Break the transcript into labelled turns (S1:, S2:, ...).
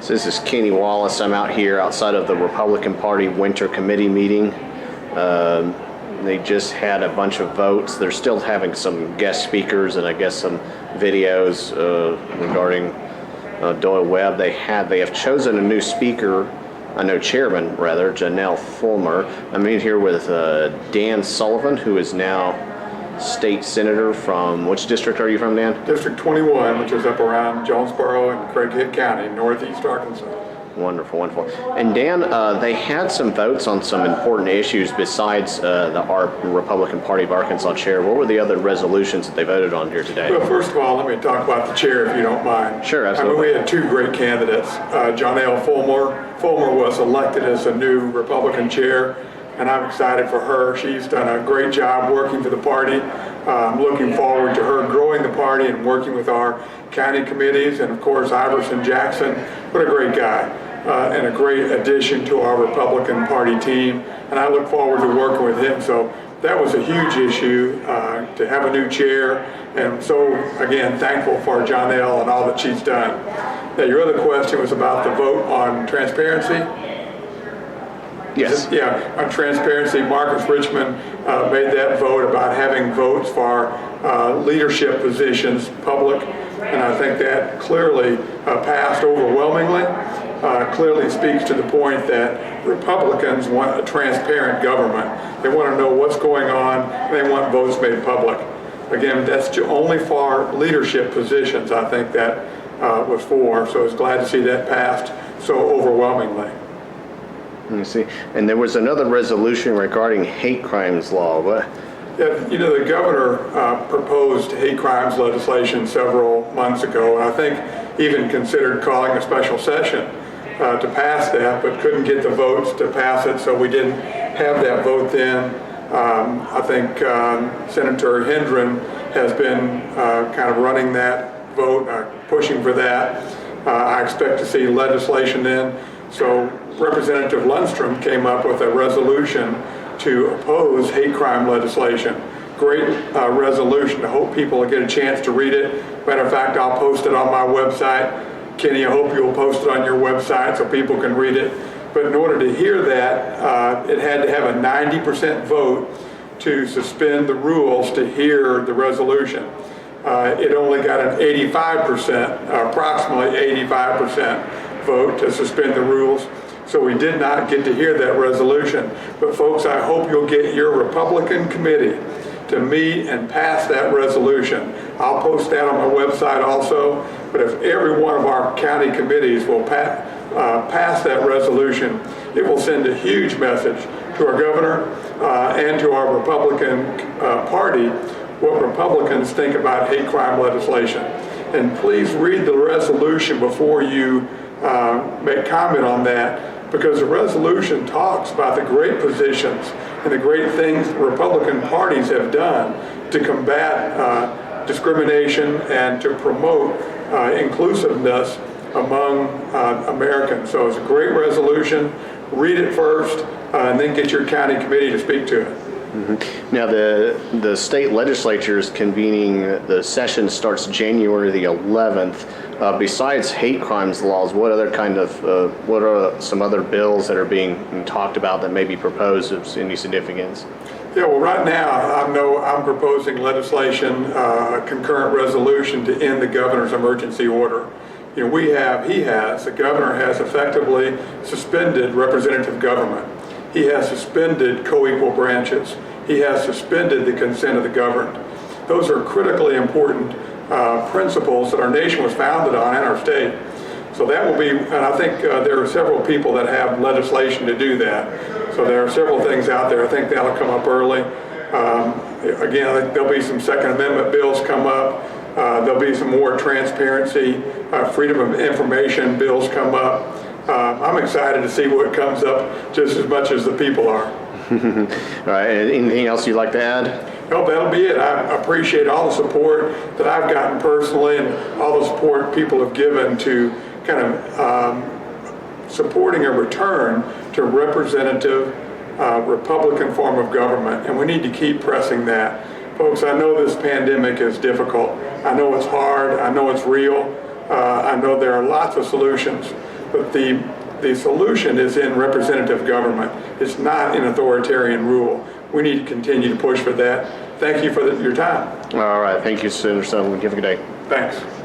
S1: So this is Kenny Wallace. I'm out here outside of the Republican Party Winter Committee meeting. They just had a bunch of votes. They're still having some guest speakers and I guess some videos regarding Doyle Webb. They have chosen a new speaker, chairman rather, Jonelle Fulmer. I'm in here with Dan Sullivan, who is now state senator from, which district are you from, Dan?
S2: District 21, which is up around Jonesboro and Craighead County, northeast Arkansas.
S1: Wonderful, wonderful. And Dan, they had some votes on some important issues besides the Republican Party of Arkansas chair. What were the other resolutions that they voted on here today?
S2: Well, first of all, let me talk about the chair, if you don't mind.
S1: Sure, absolutely.
S2: We had two great candidates. Jonelle Fulmer. Fulmer was elected as the new Republican chair, and I'm excited for her. She's done a great job working for the party. I'm looking forward to her growing the party and working with our county committees, and of course Iverson Jackson. What a great guy, and a great addition to our Republican Party team, and I look forward to working with him. So that was a huge issue to have a new chair, and so again thankful for Jonelle and all that she's done. Now your other question was about the vote on transparency.
S1: Yes.
S2: Yeah, on transparency, Marcus Richmond made that vote about having votes for leadership positions public, and I think that clearly passed overwhelmingly. Clearly speaks to the point that Republicans want a transparent government. They want to know what's going on, and they want votes made public. Again, that's only for leadership positions, I think that was for, so I was glad to see that passed so overwhelmingly.
S1: Let me see. And there was another resolution regarding hate crimes law. What?
S2: Yeah, you know, the governor proposed hate crimes legislation several months ago, and I think even considered calling a special session to pass that, but couldn't get the votes to pass it, so we didn't have that vote then. I think Senator Hendren has been kind of running that vote, pushing for that. I expect to see legislation then. So Representative Lundstrom came up with a resolution to oppose hate crime legislation. Great resolution. I hope people will get a chance to read it. Matter of fact, I'll post it on my website. Kenny, I hope you'll post it on your website so people can read it. But in order to hear that, it had to have a 90% vote to suspend the rules to hear the resolution. It only got an 85%, approximately 85% vote to suspend the rules. So we did not get to hear that resolution. But folks, I hope you'll get your Republican committee to meet and pass that resolution. I'll post that on my website also. But if every one of our county committees will pass that resolution, it will send a huge message to our governor and to our Republican Party what Republicans think about hate crime legislation. And please read the resolution before you make comment on that, because the resolution talks about the great positions and the great things Republican parties have done to combat discrimination and to promote inclusiveness among Americans. So it's a great resolution. Read it first and then get your county committee to speak to it.
S1: Mm-hmm. Now the state legislature is convening. The session starts January the 11th. Besides hate crimes laws, what other kind of what are some other bills that are being talked about that may be proposed of any significance?
S2: Yeah, well, right now I'm proposing legislation, a concurrent resolution to end the governor's emergency order. You know, the governor has effectively suspended representative government. He has suspended co-equal branches. He has suspended the consent of the governed. Those are critically important principles that our nation was founded on and our state. So that will be, and I think there are several people that have legislation to do that. So there are several things out there. I think that'll come up early. Again, I think there'll be some Second Amendment bills come up. There'll be some more transparency, freedom of information bills come up. I'm excited to see what comes up just as much as the people are.
S1: All right, anything else you'd like to add?
S2: No, that'll be it. I appreciate all the support that I've gotten personally and all the support people have given to kind of supporting a return to representative Republican form of government. And we need to keep pressing that. Folks, I know this pandemic is difficult. I know it's hard. I know it's real. I know there are lots of solutions. But the solution is in representative government. It's not in authoritarian rule. We need to continue to push for that. Thank you for your time.
S1: All right. Thank you, Senator Sullivan. Have a good day.
S2: Thanks.